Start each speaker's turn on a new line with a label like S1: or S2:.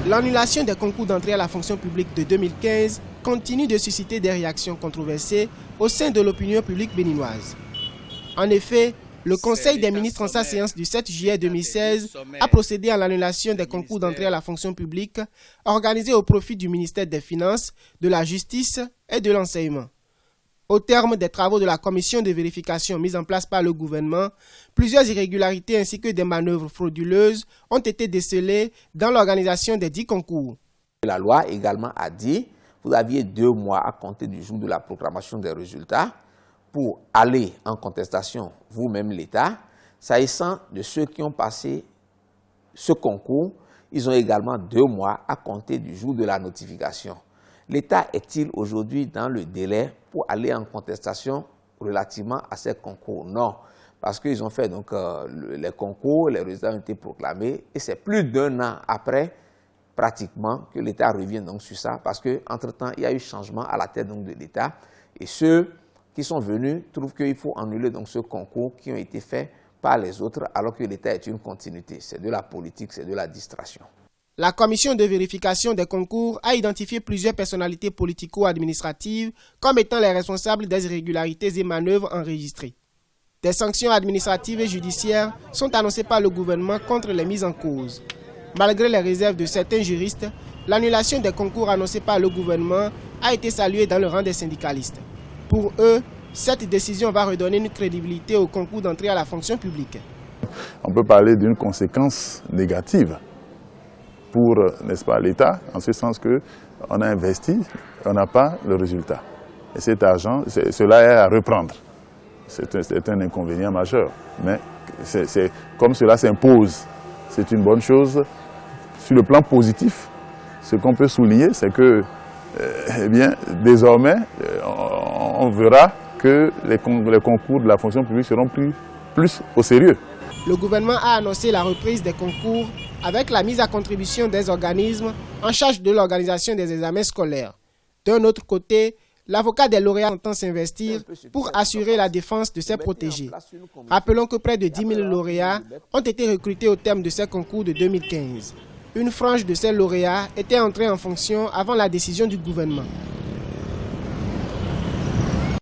S1: L'annulation des concours d'entrée à la fonction publique de 2015 continue de susciter des réactions controversées au sein de l'opinion publique béninoise. En effet, le Conseil des ministres en sa séance du 7 juillet 2016 a procédé à l'annulation des concours d'entrée à la fonction publique organisés au profit du ministère des Finances, de la Justice et de l'Enseignement. Au terme des travaux de la commission de vérification mise en place par le gouvernement, plusieurs irrégularités ainsi que des manœuvres frauduleuses ont été décelées dans l'organisation des 10 concours.
S2: La loi également a dit que vous aviez 2 mois à compter du jour de la proclamation des résultats pour aller en contestation, vous-même l'État. S'agissant de ceux qui ont passé ce concours, ils ont également 2 mois à compter du jour de la notification. L'État est-il aujourd'hui dans le délai pour aller en contestation relativement à ces concours? Non, parce qu'ils ont fait donc les concours, les résultats ont été proclamés et c'est plus d'1 an après pratiquement que l'État revient donc sur ça parce qu'entre-temps, il y a eu changement à la tête donc de l'État et ceux qui sont venus trouvent qu'il faut annuler donc ce concours qui ont été faits par les autres alors que l'État est une continuité. C'est de la politique, c'est de la distraction.
S1: La commission de vérification des concours a identifié plusieurs personnalités politico-administratives comme étant les responsables des irrégularités et manœuvres enregistrées. Des sanctions administratives et judiciaires sont annoncées par le gouvernement contre les mises en cause. Malgré les réserves de certains juristes, l'annulation des concours annoncés par le gouvernement a été saluée dans le rang des syndicalistes. Pour eux, cette décision va redonner une crédibilité au concours d'entrée à la fonction publique.
S3: On peut parler d'une conséquence négative pour, n'est-ce pas, l'État, en ce sens qu'on a investi, on n'a pas le résultat. Et cet argent, cela est à reprendre. C'est un inconvénient majeur. Mais comme cela s'impose, c'est une bonne chose. Sur le plan positif, ce qu'on peut souligner, c'est que, eh bien, désormais, on verra que les concours de la fonction publique seront plus au sérieux.
S1: Le gouvernement a annoncé la reprise des concours avec la mise à contribution des organismes en charge de l'organisation des examens scolaires. D'un autre côté, l'avocat des lauréats entend s'investir pour assurer la défense de ses protégés. Rappelons que près de 10 000 lauréats ont été recrutés au terme de ces concours de 2015. Une frange de ces lauréats était entrée en fonction avant la décision du gouvernement.